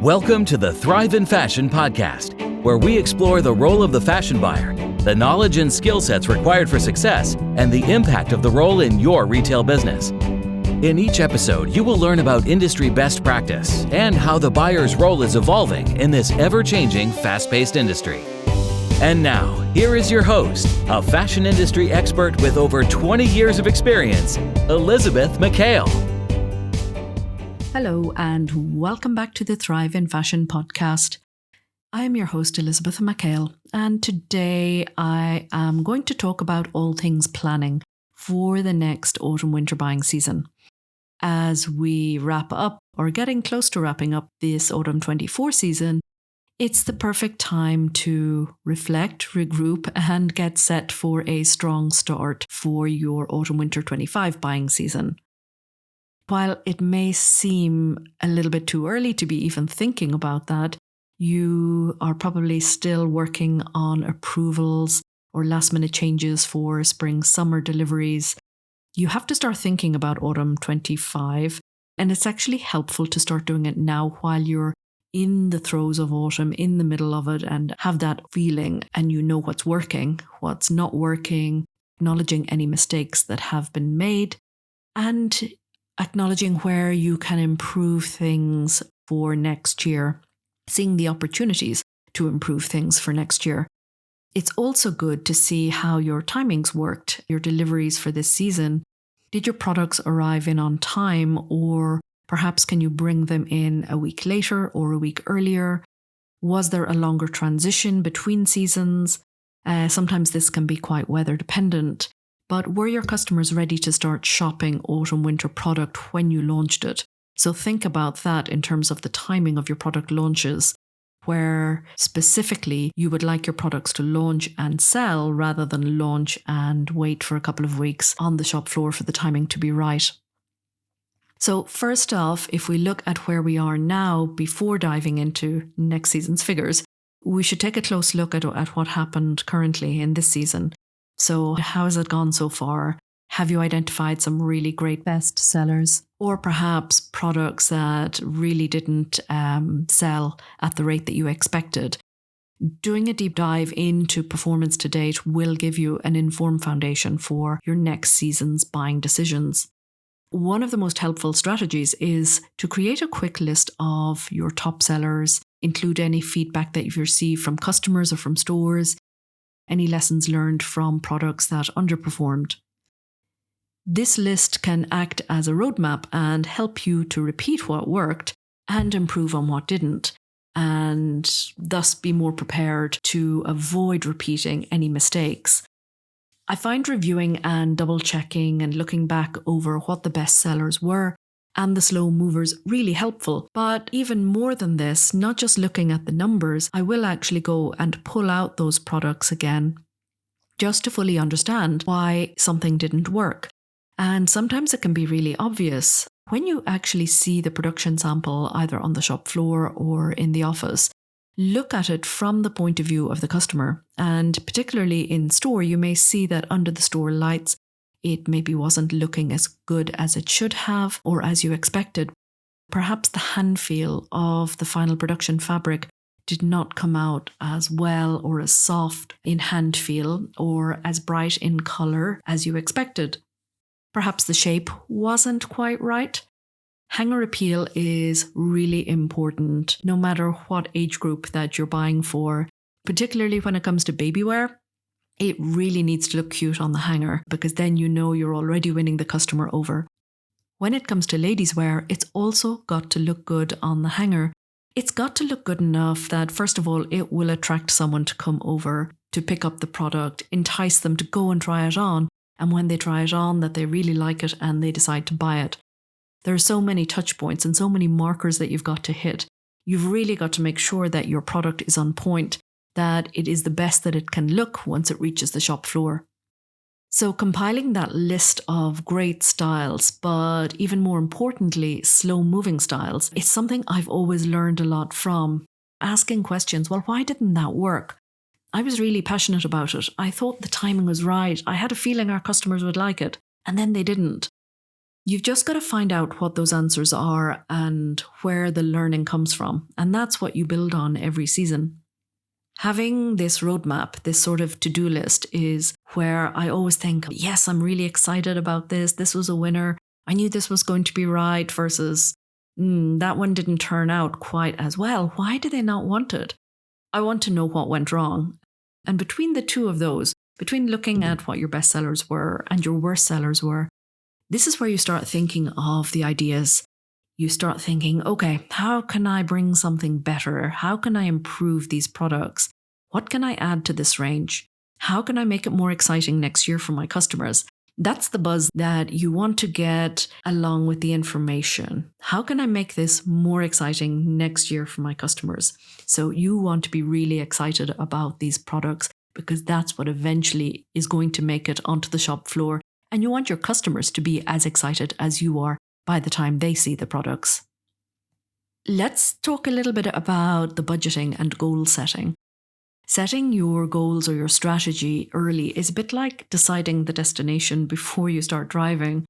Welcome to the Thrive in Fashion podcast, where we explore the role of the fashion buyer, the knowledge and skill sets required for success, and the impact of the role in your retail business. In each episode, you will learn about industry best practice and how the buyer's role is evolving in this ever-changing, fast-paced industry. And now, here is your host, a fashion industry expert with over 20 years of experience, Elisabeth Mac Hale. Hello and welcome back to the Thrive in Fashion podcast. I am your host, Elisabeth Mac Hale, and today I am going to talk about all things planning for the next autumn-winter buying season. As we wrap up, or getting close to wrapping up this autumn 24 season, it's the perfect time to reflect, regroup, and get set for a strong start for your autumn-winter 25 buying season. While it may seem a little bit too early to be even thinking about that, you are probably still working on approvals or last-minute changes for spring-summer deliveries. You have to start thinking about autumn 25, and it's actually helpful to start doing it now while you're in the throes of autumn, in the middle of it, and have that feeling and you know what's working, what's not working, acknowledging any mistakes that have been made, and acknowledging where you can improve things for next year, seeing the opportunities to improve things for next year. It's also good to see how your timings worked, your deliveries for this season. Did your products arrive in on time, or perhaps can you bring them in a week later or a week earlier? Was there a longer transition between seasons? Sometimes this can be quite weather dependent. But were your customers ready to start shopping autumn-winter product when you launched it? So think about that in terms of the timing of your product launches, where specifically you would like your products to launch and sell rather than launch and wait for a couple of weeks on the shop floor for the timing to be right. So first off, if we look at where we are now before diving into next season's figures, we should take a close look at what happened currently in this season. So how has it gone so far? Have you identified some really great best sellers, or perhaps products that really didn't sell at the rate that you expected? Doing a deep dive into performance to date will give you an informed foundation for your next season's buying decisions. One of the most helpful strategies is to create a quick list of your top sellers, include any feedback that you've received from customers or from stores, any lessons learned from products that underperformed. This list can act as a roadmap and help you to repeat what worked and improve on what didn't, and thus be more prepared to avoid repeating any mistakes. I find reviewing and double-checking and looking back over what the best sellers were and the slow movers really helpful. But even more than this, not just looking at the numbers, I will actually go and pull out those products again just to fully understand why something didn't work. And sometimes it can be really obvious when you actually see the production sample either on the shop floor or in the office. Look at it from the point of view of the customer, and particularly in store, you may see that under the store lights, it maybe wasn't looking as good as it should have or as you expected. Perhaps the hand feel of the final production fabric did not come out as well or as soft in hand feel or as bright in colour as you expected. Perhaps the shape wasn't quite right. Hanger appeal is really important no matter what age group that you're buying for, particularly when it comes to baby wear. It really needs to look cute on the hanger because then you know you're already winning the customer over. When it comes to ladies' wear, it's also got to look good on the hanger. It's got to look good enough that, first of all, it will attract someone to come over to pick up the product, entice them to go and try it on, and when they try it on, that they really like it and they decide to buy it. There are so many touch points and so many markers that you've got to hit. You've really got to make sure that your product is on point, that it is the best that it can look once it reaches the shop floor. So compiling that list of great styles, but even more importantly, slow-moving styles, is something I've always learned a lot from. Asking questions, well, why didn't that work? I was really passionate about it. I thought the timing was right. I had a feeling our customers would like it, and then they didn't. You've just got to find out what those answers are and where the learning comes from. And that's what you build on every season. Having this roadmap, this sort of to-do list, is where I always think, yes, I'm really excited about this. This was a winner. I knew this was going to be right versus that one didn't turn out quite as well. Why do they not want it? I want to know what went wrong. And between the two of those, between looking at what your best sellers were and your worst sellers were, this is where you start thinking of the ideas. You start thinking, okay, how can I bring something better? How can I improve these products? What can I add to this range? How can I make it more exciting next year for my customers? That's the buzz that you want to get along with the information. How can I make this more exciting next year for my customers? So you want to be really excited about these products because that's what eventually is going to make it onto the shop floor. And you want your customers to be as excited as you are by the time they see the products. Let's talk a little bit about the budgeting and goal setting. Setting your goals or your strategy early is a bit like deciding the destination before you start driving.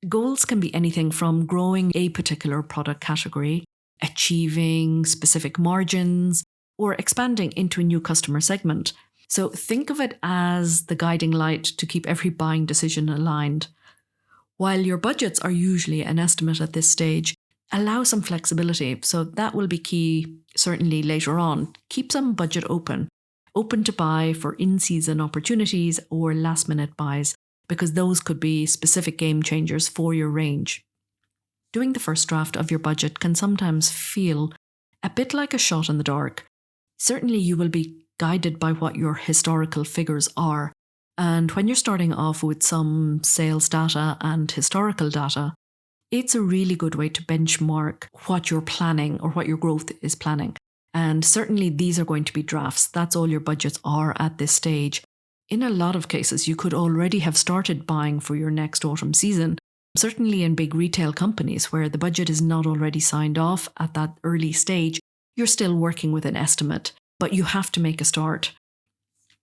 Goals can be anything from growing a particular product category, achieving specific margins, or expanding into a new customer segment. So think of it as the guiding light to keep every buying decision aligned. While your budgets are usually an estimate at this stage, allow some flexibility. So that will be key, certainly later on. Keep some budget open to buy for in-season opportunities or last-minute buys, because those could be specific game changers for your range. Doing the first draft of your budget can sometimes feel a bit like a shot in the dark. Certainly you will be guided by what your historical figures are. And when you're starting off with some sales data and historical data, it's a really good way to benchmark what you're planning or what your growth is planning. And certainly these are going to be drafts. That's all your budgets are at this stage. In a lot of cases, you could already have started buying for your next autumn season. Certainly in big retail companies where the budget is not already signed off at that early stage, you're still working with an estimate, but you have to make a start.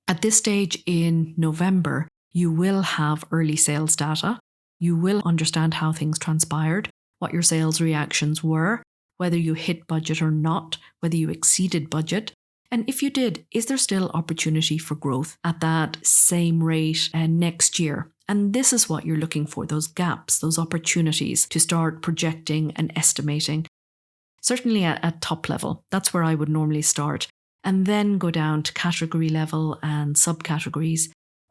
At this stage in November, you will have early sales data. You will understand how things transpired, what your sales reactions were, whether you hit budget or not, whether you exceeded budget. And if you did, is there still opportunity for growth at that same rate next year? And this is what you're looking for, those gaps, those opportunities to start projecting and estimating. Certainly at top level, that's where I would normally start. And then go down to category level and subcategories,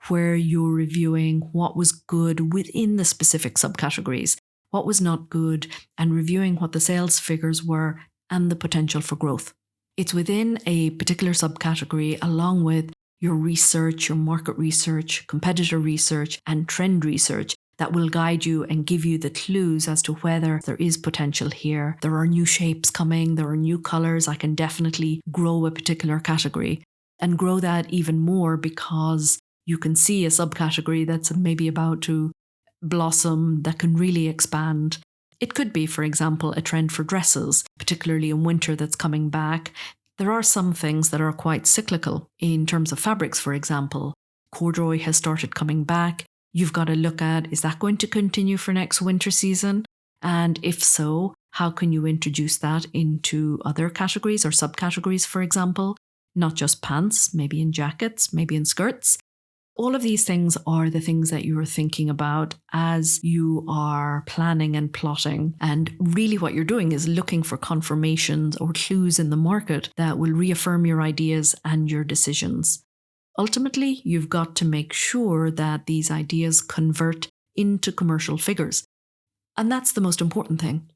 where you're reviewing what was good within the specific subcategories, what was not good, and reviewing what the sales figures were and the potential for growth. It's within a particular subcategory, along with your research, your market research, competitor research, and trend research, that will guide you and give you the clues as to whether there is potential here. There are new shapes coming, there are new colors. I can definitely grow a particular category and grow that even more because you can see a subcategory that's maybe about to blossom that can really expand. It could be, for example, a trend for dresses, particularly in winter that's coming back. There are some things that are quite cyclical in terms of fabrics, for example. Corduroy has started coming back. You've got to look at, is that going to continue for next winter season? And if so, how can you introduce that into other categories or subcategories, for example? Not just pants, maybe in jackets, maybe in skirts. All of these things are the things that you are thinking about as you are planning and plotting. And really what you're doing is looking for confirmations or clues in the market that will reaffirm your ideas and your decisions. Ultimately, you've got to make sure that these ideas convert into commercial figures. And that's the most important thing.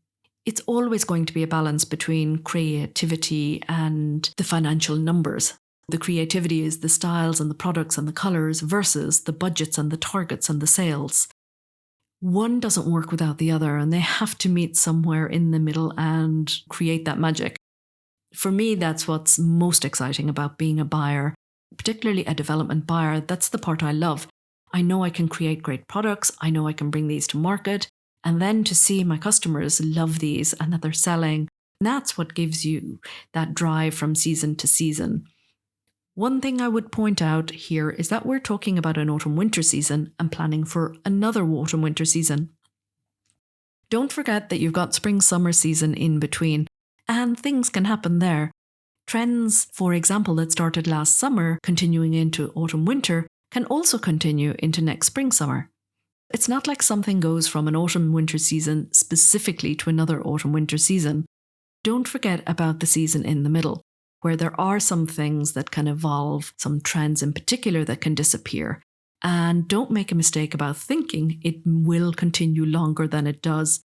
It's always going to be a balance between creativity and the financial numbers. The creativity is the styles and the products and the colors versus the budgets and the targets and the sales. One doesn't work without the other, and they have to meet somewhere in the middle and create that magic. For me, that's what's most exciting about being a buyer. Particularly a development buyer, that's the part I love. I know I can create great products, I know I can bring these to market, and then to see my customers love these and that they're selling, that's what gives you that drive from season to season. One thing I would point out here is that we're talking about an autumn-winter season and planning for another autumn-winter season. Don't forget that you've got spring-summer season in between, and things can happen there. Trends, for example, that started last summer, continuing into autumn-winter, can also continue into next spring-summer. It's not like something goes from an autumn-winter season specifically to another autumn-winter season. Don't forget about the season in the middle, where there are some things that can evolve, some trends in particular that can disappear. And don't make a mistake about thinking it will continue longer than it does.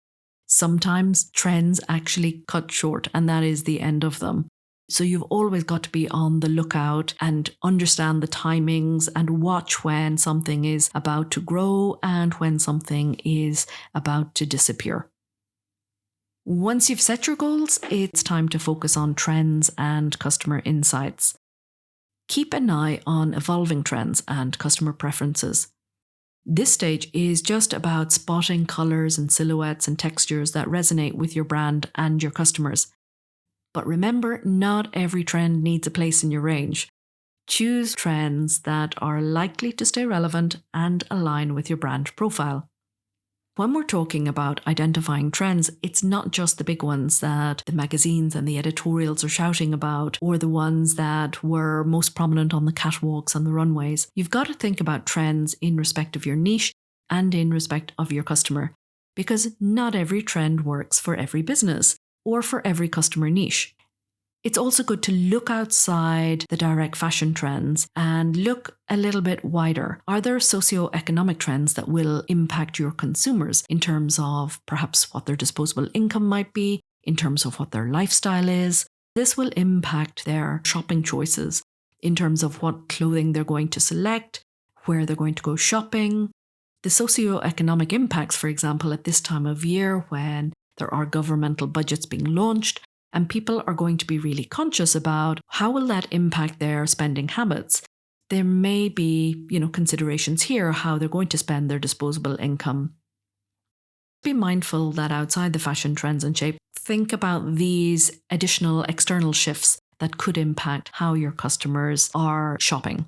Sometimes trends actually cut short, and that is the end of them. So you've always got to be on the lookout and understand the timings and watch when something is about to grow and when something is about to disappear. Once you've set your goals, it's time to focus on trends and customer insights. Keep an eye on evolving trends and customer preferences. This stage is just about spotting colours and silhouettes and textures that resonate with your brand and your customers. But remember, not every trend needs a place in your range. Choose trends that are likely to stay relevant and align with your brand profile. When we're talking about identifying trends, it's not just the big ones that the magazines and the editorials are shouting about, or the ones that were most prominent on the catwalks and the runways. You've got to think about trends in respect of your niche and in respect of your customer, because not every trend works for every business or for every customer niche. It's also good to look outside the direct fashion trends and look a little bit wider. Are there socioeconomic trends that will impact your consumers in terms of perhaps what their disposable income might be, in terms of what their lifestyle is? This will impact their shopping choices in terms of what clothing they're going to select, where they're going to go shopping. The socioeconomic impacts, for example, at this time of year when there are governmental budgets being launched, and people are going to be really conscious about how will that impact their spending habits. There may be, considerations here, how they're going to spend their disposable income. Be mindful that outside the fashion trends and shape, think about these additional external shifts that could impact how your customers are shopping.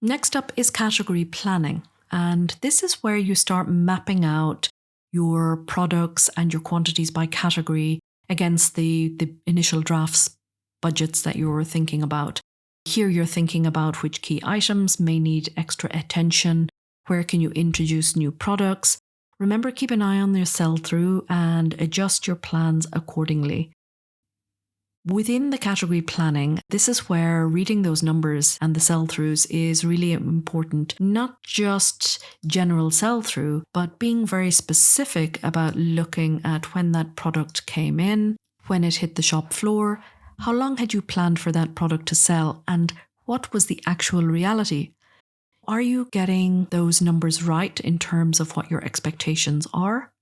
Next up is category planning. And this is where you start mapping out your products and your quantities by category against the initial drafts budgets that you're thinking about. Here you're thinking about which key items may need extra attention, where can you introduce new products. Remember, keep an eye on your sell-through and adjust your plans accordingly. Within the category planning, this is where reading those numbers and the sell-throughs is really important. Not just general sell-through, but being very specific about looking at when that product came in, when it hit the shop floor, how long had you planned for that product to sell, and what was the actual reality? Are you getting those numbers right in terms of what your expectations are?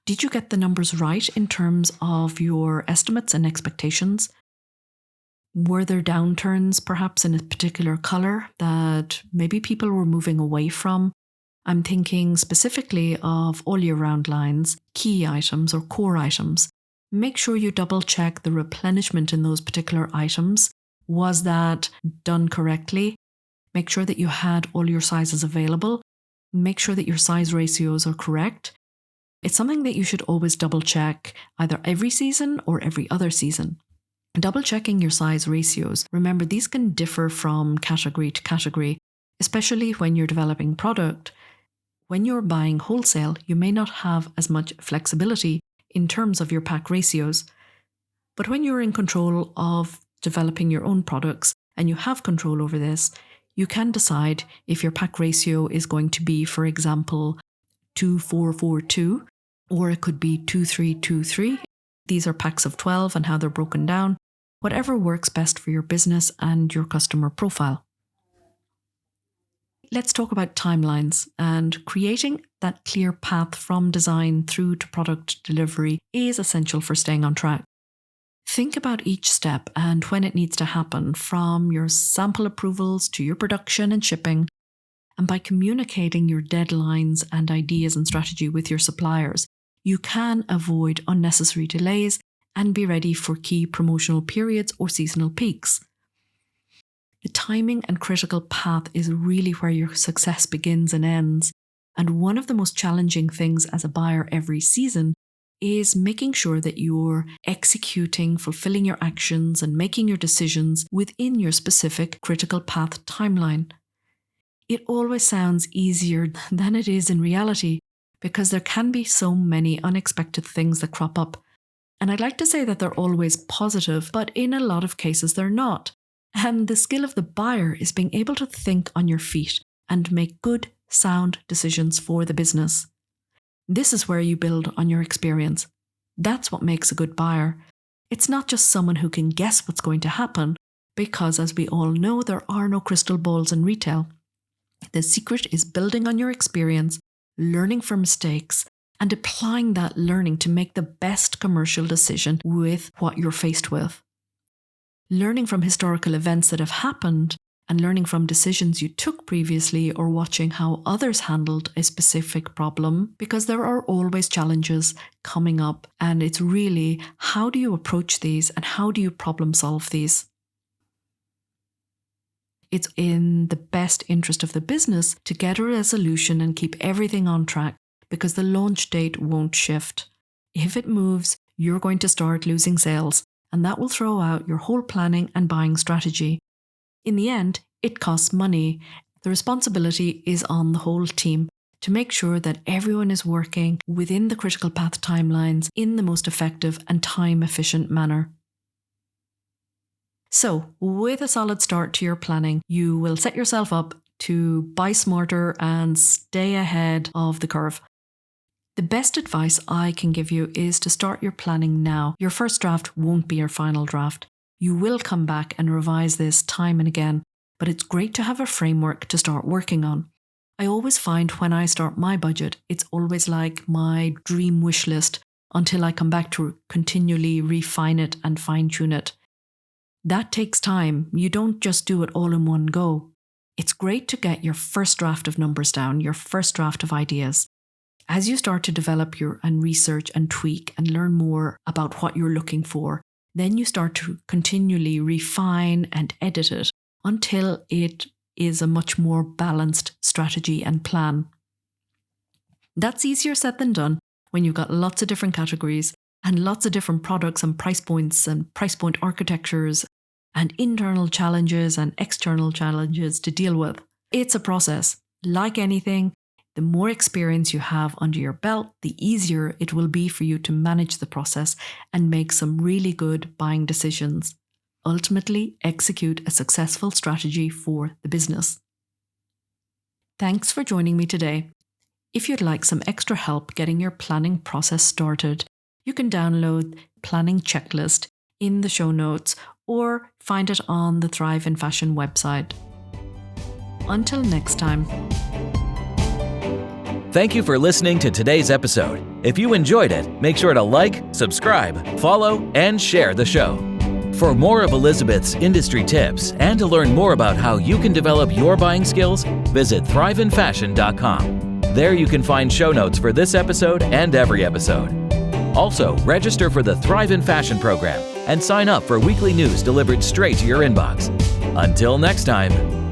Did you get the numbers right in terms of your estimates and expectations? Were there downturns perhaps in a particular colour that maybe people were moving away from? I'm thinking specifically of all year round lines, key items or core items. Make sure you double check the replenishment in those particular items. Was that done correctly? Make sure that you had all your sizes available. Make sure that your size ratios are correct. It's something that you should always double check either every season or every other season. Double checking your size ratios. Remember, these can differ from category to category, especially when you're developing product. When you're buying wholesale, you may not have as much flexibility in terms of your pack ratios. But when you're in control of developing your own products and you have control over this, you can decide if your pack ratio is going to be, for example, 2-4-4-2, or it could be 2-3-2-3. These are packs of 12 and how they're broken down. Whatever works best for your business and your customer profile. Let's talk about timelines, and creating that clear path from design through to product delivery is essential for staying on track. Think about each step and when it needs to happen, from your sample approvals to your production and shipping. And by communicating your deadlines and ideas and strategy with your suppliers, you can avoid unnecessary delays and be ready for key promotional periods or seasonal peaks. The timing and critical path is really where your success begins and ends. And one of the most challenging things as a buyer every season is making sure that you're executing, fulfilling your actions, and making your decisions within your specific critical path timeline. It always sounds easier than it is in reality because there can be so many unexpected things that crop up. And I'd like to say that they're always positive, but in a lot of cases they're not. And the skill of the buyer is being able to think on your feet and make good, sound decisions for the business. This is where you build on your experience. That's what makes a good buyer. It's not just someone who can guess what's going to happen, because as we all know, there are no crystal balls in retail. The secret is building on your experience, learning from mistakes, and applying that learning to make the best commercial decision with what you're faced with. Learning from historical events that have happened and learning from decisions you took previously or watching how others handled a specific problem, because there are always challenges coming up, and it's really how do you approach these and how do you problem solve these? It's in the best interest of the business to get a resolution and keep everything on track, because the launch date won't shift. If it moves, you're going to start losing sales, and that will throw out your whole planning and buying strategy. In the end, it costs money. The responsibility is on the whole team to make sure that everyone is working within the critical path timelines in the most effective and time-efficient manner. So, with a solid start to your planning, you will set yourself up to buy smarter and stay ahead of the curve. The best advice I can give you is to start your planning now. Your first draft won't be your final draft. You will come back and revise this time and again, but it's great to have a framework to start working on. I always find when I start my budget, it's always like my dream wish list until I come back to continually refine it and fine-tune it. That takes time. You don't just do it all in one go. It's great to get your first draft of numbers down, your first draft of ideas. As you start to develop and research and tweak and learn more about what you're looking for, then you start to continually refine and edit it until it is a much more balanced strategy and plan. That's easier said than done when you've got lots of different categories and lots of different products and price points and price point architectures and internal challenges and external challenges to deal with. It's a process. Like anything, the more experience you have under your belt, the easier it will be for you to manage the process and make some really good buying decisions. Ultimately, execute a successful strategy for the business. Thanks for joining me today. If you'd like some extra help getting your planning process started, you can download Planning Checklist in the show notes or find it on the Thrive in Fashion website. Until next time. Thank you for listening to today's episode. If you enjoyed it, make sure to like, subscribe, follow, and share the show. For more of Elisabeth's industry tips and to learn more about how you can develop your buying skills, visit thriveinfashion.com. There you can find show notes for this episode and every episode. Also, register for the Thrive in Fashion program and sign up for weekly news delivered straight to your inbox. Until next time.